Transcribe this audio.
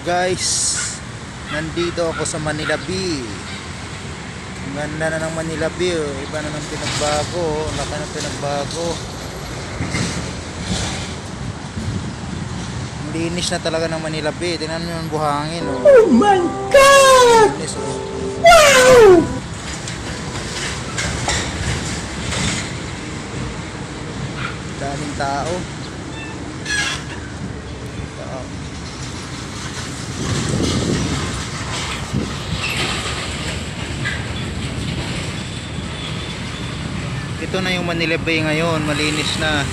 Guys, nandito ako sa Manila Bay. Ang ganda na ng Manila Bay, oh. Iba na ng pinagbago, oh. Laki ng pinagbago. Ang linis na talaga ng Manila Bay. Tingnan mo yung buhangin, oh. Oh my God! Linis, oh. Wow! Daming tao. Ito na yung Manila Bay ngayon, malinis na.